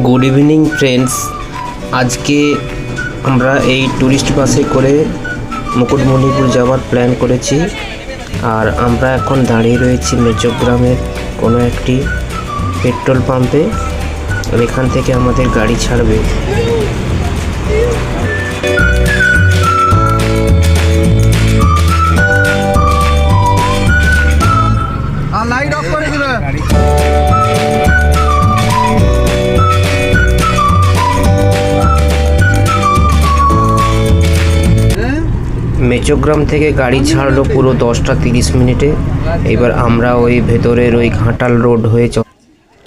Good evening friends. আজকে আমরা এই ট্যুরিস্ট বাসে করে মুকুটমণিপুর যাওয়ার প্ল্যান করেছি। আর আমরা এখন দাঁড়িয়ে রয়েছি মেচোগ্রামের কোনো একটি পেট্রোল পাম্পে। আর এখান থেকে আমাদের গাড়ি ছাড়বে। লাইট অফ করে দিবে। মেচোগ্রাম থেকে গাড়ি ছাড়লো পুরো 10টা 30 মিনিটে। এবার আমরা ওই ভেতরের ওই ঘাটাল রোড হয়ে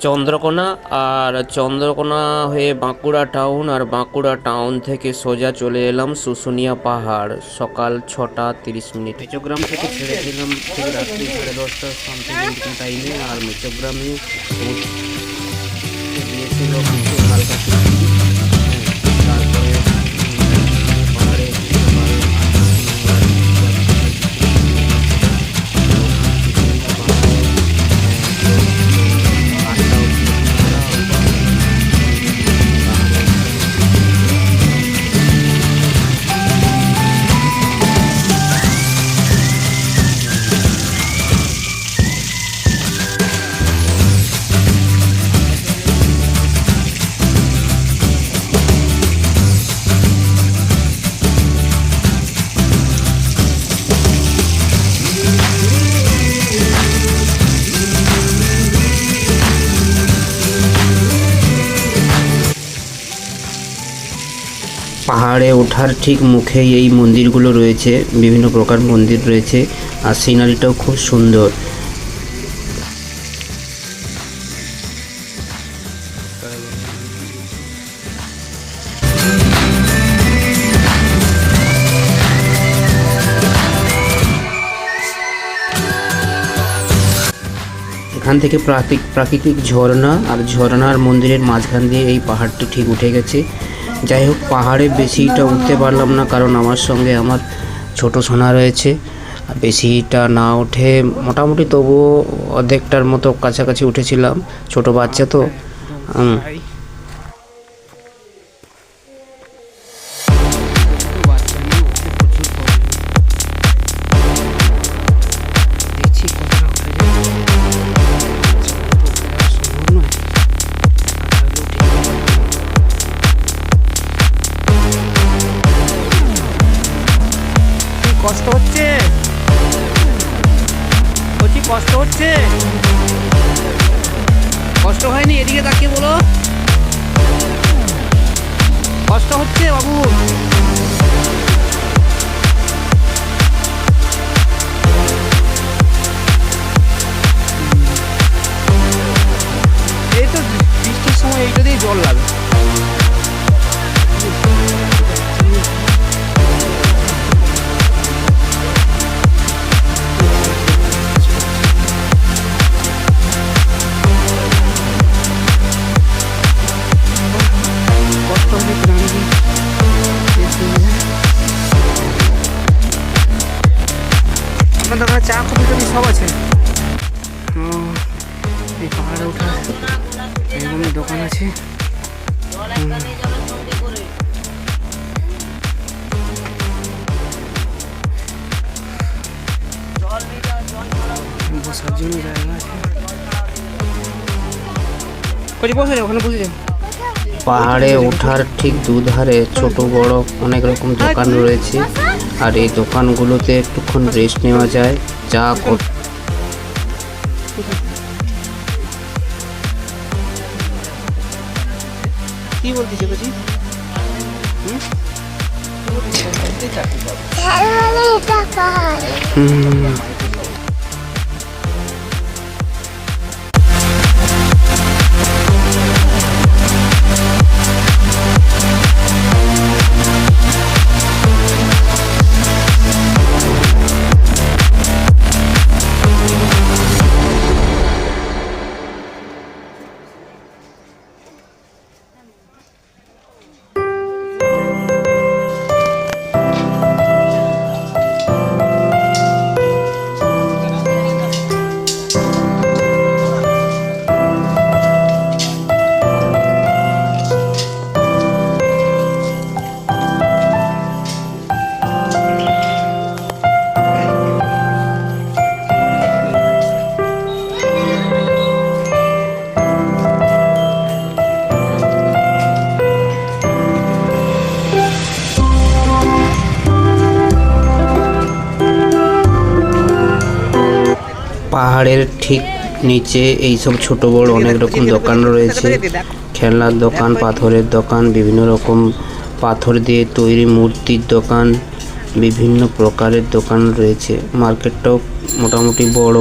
চন্দ্রকোনা, আর চন্দ্রকোনা হয়ে বাঁকুড়া টাউন, আর বাঁকুড়া টাউন থেকে সোজা চলে এলাম শুশুনিয়া পাহাড় সকাল 6টা 30 মিনিট। মেচোগ্রাম থেকে ছেড়েছিলাম ঠিক রাত্রি 10:30 সামথিং টাইমে। আর মেচোগ্রামে দিয়েছিল কিছু হালকা তারপরে পাহাড়ে পাহাড়ে ওঠার ঠিক মুখেই এই মন্দিরগুলো রয়েছে, বিভিন্ন প্রকার মন্দির রয়েছে। আর সিনারিটাও খুব সুন্দর। এখান থেকে প্রাকৃতিক ঝর্ণা, আর ঝর্ণার মন্দিরের মাঝখান দিয়ে এই পাহাড়টি ঠিক উঠে গেছে। যাই হোক, পাহাড়ে বেশিটা উঠতে পারলাম না, কারণ আমার সঙ্গে আমার ছোট সোনা রয়েছে। বেশিটা না উঠে মোটামুটি তবুও অর্ধেকটার মতো কাছাকাছি উঠেছিলাম, ছোট বাচ্চা তো। কষ্ট হচ্ছে, বলছি কষ্ট হচ্ছে। কষ্ট হয়নি? এদিকে তাকিয়ে বলো, কষ্ট হচ্ছে বাবু? এই তো বৃষ্টির সময় এইটা দিয়ে জল লাগে। আপনার দোকানে চা কফি টফি সব আছে? এই পাহাড়ে ওঠা এরকম দোকান আছে। বসার জন্য জায়গা আছে। বসে যাও, ওখানে বসে যাও। পাহাড়ে ওঠার ঠিক দুধারে ছোট বড় অনেক রকম দোকান রয়েছে। আর এই দোকানগুলোতে একটুক্ষণ রেস্ট নেওয়া যায়। চা কি বলতেছে বুঝি? পাহাড়ের ঠিক নিচে এইসব ছোট বড় অনেক রকম দোকান রয়েছে, খেলনার দোকান, পাথরের দোকান, বিভিন্ন রকম পাথর দিয়ে তৈরি মূর্তির দোকান, বিভিন্ন প্রকারের দোকান রয়েছে। মার্কেটটাও মোটামুটি বড়।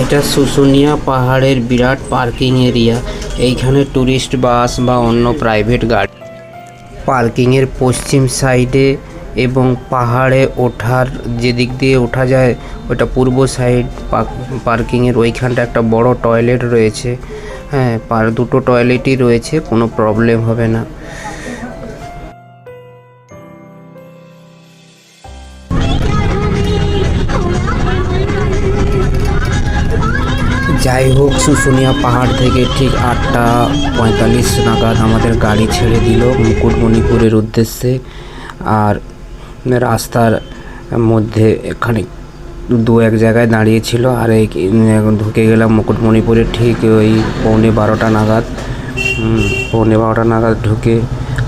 এটা শুশুনিয়া পাহাড়ের বিরাট পার্কিং এরিয়া। এইখানে ট্যুরিস্ট বাস বা অন্য প্রাইভেট গাড়ি পার্কিংয়ের পশ্চিম সাইডে এবং পাহাড়ে ওঠার যে দিক দিয়ে ওঠা যায় ওটা পূর্ব সাইড পার্কিংয়ের ওইখানটা একটা বড় টয়লেট রয়েছে। হ্যাঁ, দুটো টয়লেটই রয়েছে, কোনো প্রবলেম হবে না। যাই হোক, শুশুনিয়া পাহাড় থেকে ঠিক 8:45 নাগাদ আমাদের গাড়ি ছেড়ে দিল মুকুটমণিপুরের উদ্দেশ্যে। আর রাস্তার মধ্যে এখানে দু এক জায়গায় দাঁড়িয়েছিল, আর এই ঢুকে গেলাম মুকুটমণিপুরে ঠিক ওই 12:15 নাগাদ ঢুকে,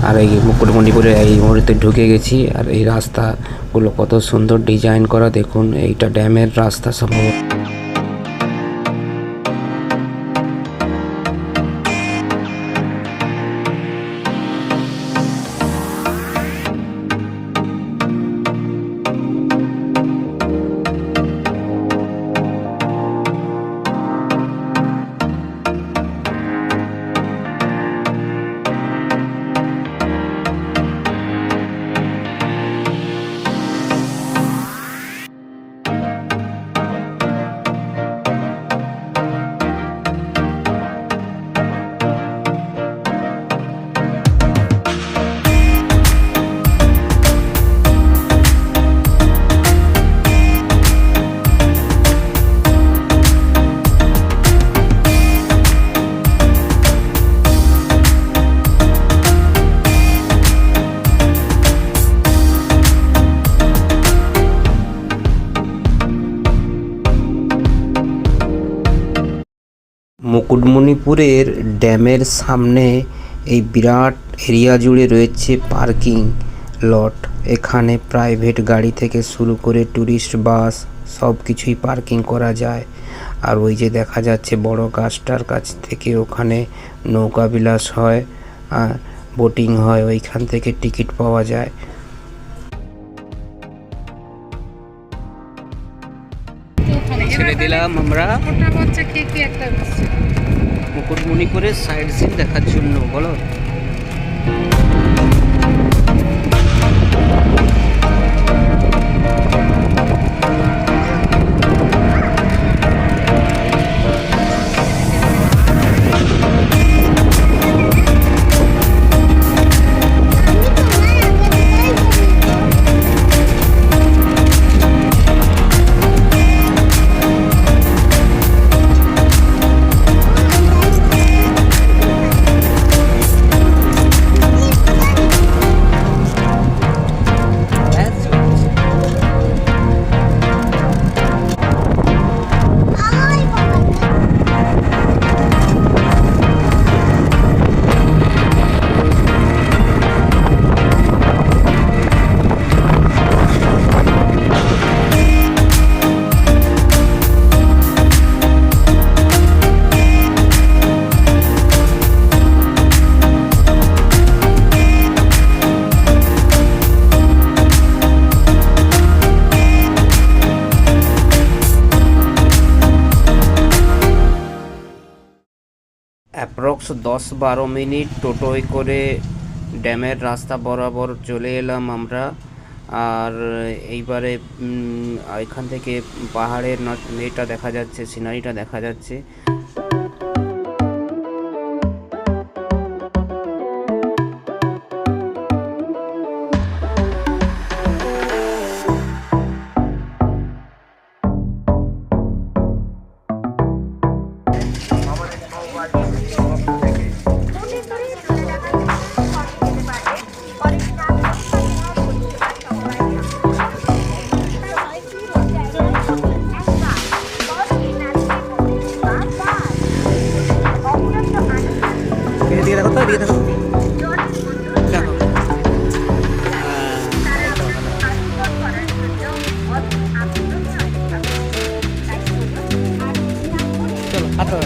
আর এই মুকুটমণিপুরে এই মুহূর্তে ঢুকে গেছি। আর এই রাস্তাগুলো কত সুন্দর ডিজাইন করা, দেখুন এইটা ড্যামের রাস্তা সম্ভবত। মুকুটমণিপুরের ড্যামের সামনে এই বিরাট এরিয়া জুড়ে রয়েছে পার্কিং লট। এখানে প্রাইভেট গাড়ি থেকে শুরু করে ট্যুরিস্ট বাস সব কিছুই পার্কিং করা যায়। আর ওই যে দেখা যাচ্ছে বড় গাছটার কাছ থেকে ওখানে নৌকা বিলাস হয়, বোটিং হয়, ওইখান থেকে টিকিট পাওয়া যায়। ছেড়ে দিলাম আমরা মুকুটমণিপুরের সাইড সিন দেখার জন্য। বলো, অ্যাপ্রক্স 10-12 মিনিট টোটোয় করে ড্যামের রাস্তা বরাবর চলে এলাম আমরা। আর এইবারে এখান থেকে পাহাড়ের এটা দেখা যাচ্ছে, সিনারিটা দেখা যাচ্ছে। এদিকে দেখো তো, এদিকে দেখো দেখো। চলো হাঁটো।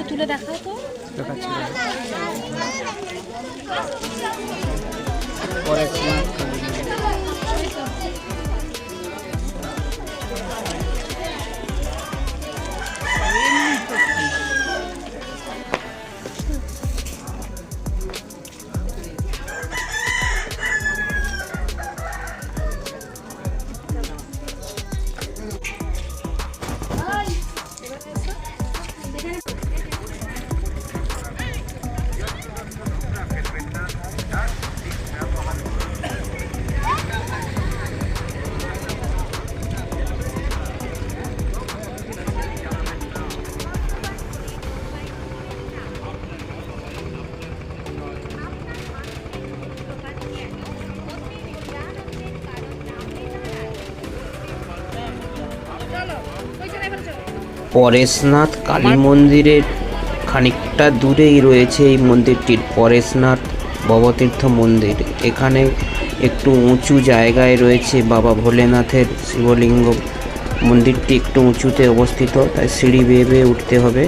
তুলে দেখাও তো। পরেশনাথ কালী মন্দিরের খানিকটা দূরেই রয়েছে এই মন্দিরটির পরেশনাথ ভবতীর্থ মন্দির। এখানে একটু উঁচু জায়গায় রয়েছে বাবা ভোলেনাথের শিবলিঙ্গ। মন্দিরটি একটু উঁচুতে অবস্থিত, তাই সিঁড়ি বেয়ে বেয়ে উঠতে হবে।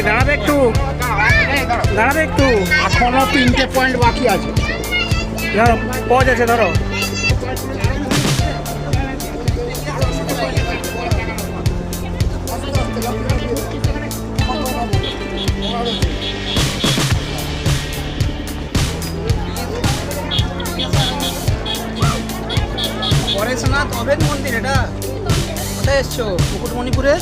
দাঁড়াবে একটু, দাঁড়াবে একটু। এখনো 3টে পয়েন্ট বাকি আছে। ধরো পজ আছে, ধরো। পরেশনাথ অভেদ মন্দির এটা। কোথায় এসছো? মুকুটমণিপুরে।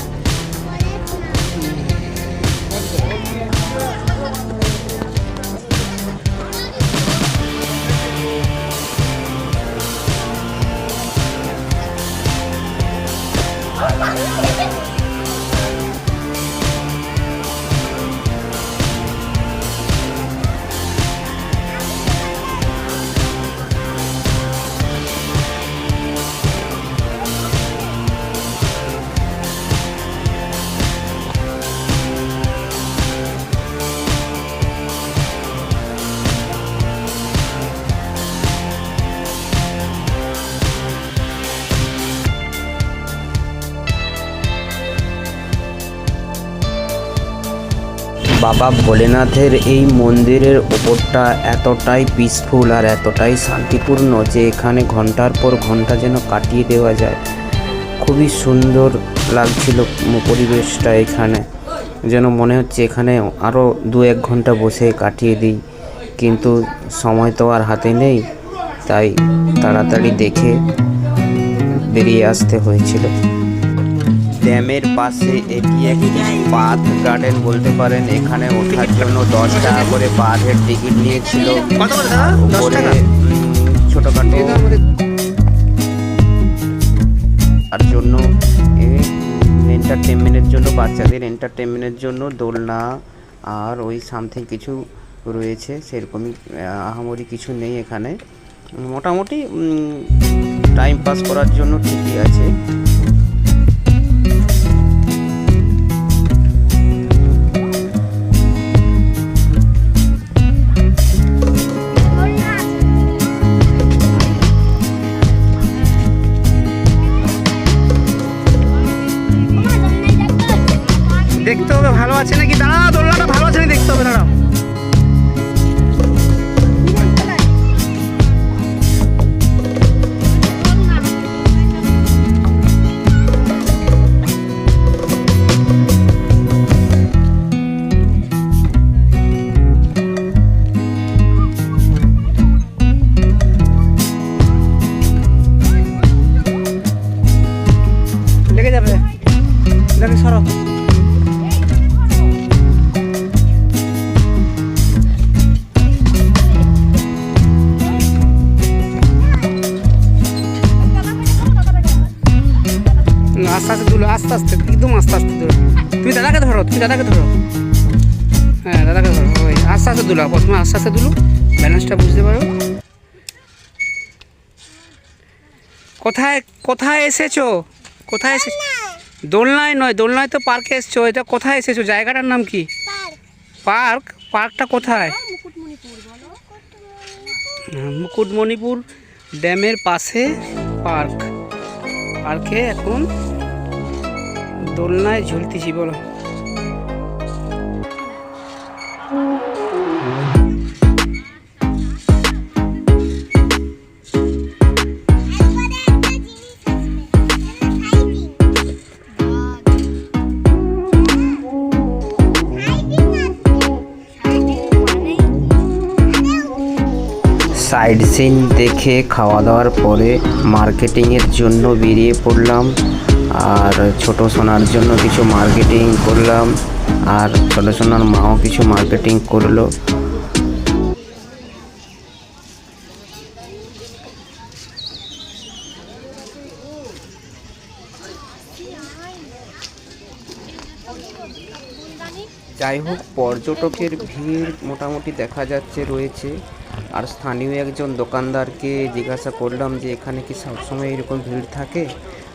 বাবা ভোলেনাথের এই মন্দিরের ওপরটা এতটাই পিসফুল আর এতটাই শান্তিপূর্ণ যে এখানে ঘন্টার পর ঘন্টা যেন কাটিয়ে দেওয়া যায়। খুবই সুন্দর লাগছিল পরিবেশটা এখানে, যেন মনে হচ্ছে এখানে আরও 2-1 ঘন্টা বসে কাটিয়ে দিই, কিন্তু সময় তো আর হাতে নেই, তাই তাড়াতাড়ি দেখে বেরিয়ে আসতে হয়েছিল। ড্যামের পাশে এটি একটি বাথ গার্ডেন বলতে পারেন। এখানে ওঠার জন্য 10 টাকা করে পার হেড টিকিট নিয়েছিল। কত করে দাদা? 10 টাকা। ছোটোখাটো তার জন্য এন্টারটেনমেন্টের জন্য, বাচ্চাদের এন্টারটেনমেন্টের জন্য দোলনা আর ওই সামথিং কিছু রয়েছে। সেরকমই আহামরি কিছু নেই এখানে, মোটামুটি টাইম পাস করার জন্য ঠিকই আছে। দেখতে হবে ভালো আছে নাকি, দাঁড়াও দোলনাটা ভালো আছে নাকি দেখতে হবে, দাঁড়াও। লেগে যাবে, দেখে সরো। আস্তে আস্তে তুলো, আস্তে আস্তে, একদম আস্তে আস্তে তুলো। তুমি দাদাকে ধরো, তুমি দাদাকে ধরো, হ্যাঁ দাদাকে ধরো। ওই আস্তে আস্তে তুলো, প্রথমে আস্তে আস্তে তুলো, ব্যালেন্সটা বুঝতে পারো। কোথায় কোথায় এসেছো, কোথায় এসেছো? দোলনায় নয়, দোলনায় তো পার্কে এসেছো। এটা কোথায় এসেছো, জায়গাটার নাম কি? পার্ক। পার্কটা কোথায়? মুকুটমণিপুর ড্যামের পাশে পার্ক। পার্কে এখন দোলনায় ঝুলতেছি, বলো। সাইড সিন দেখে খাওয়া দাওয়ার পরে মার্কেটিংয়ের জন্য বেরিয়ে পড়লাম। আর ছোট সোনার জন্য কিছু মার্কেটিং করলাম, আর ছোট সোনার মাও কিছু মার্কেটিং করলো। যাই হোক, পর্যটকের ভিড় মোটামুটি দেখা যাচ্ছে রয়েছে। আর স্থানীয় একজন দোকানদারকে জিজ্ঞাসা করলাম যে এখানে কি সবসময় এরকম ভিড় থাকে?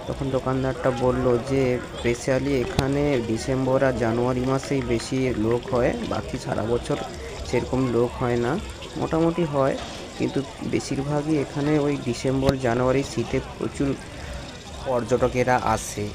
তখন দোকানদারটা বলল যে স্পেশালি এখানে ডিসেম্বর আর জানুয়ারি মাসেই বেশি লোক হয়, বাকি সারা বছর সেরকম লোক হয় না। মোটামুটি হয়, কিন্তু বেশিরভাগই এখানে ওই ডিসেম্বর জানুয়ারি শীতে প্রচুর পর্যটকেরা আসে।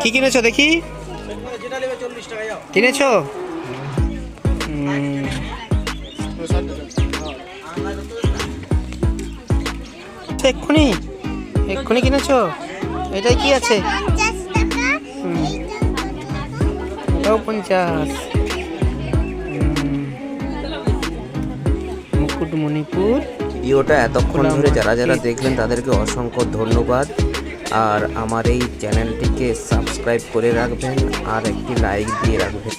কি কিনেছো দেখি? কিনেছো? এক্ষুনি এক্ষুনি কিনেছো? এটাই কি আছে? এটাও 50। মুকুটমণিপুর। ভিডিওটা এতক্ষণ ধরে যারা যারা দেখলেন তাদেরকে অসংখ্য ধন্যবাদ। আর আমার এই চ্যানেলটিকে সাবস্ক্রাইব করে রাখবেন আর একটি লাইক দিয়ে রাখবেন।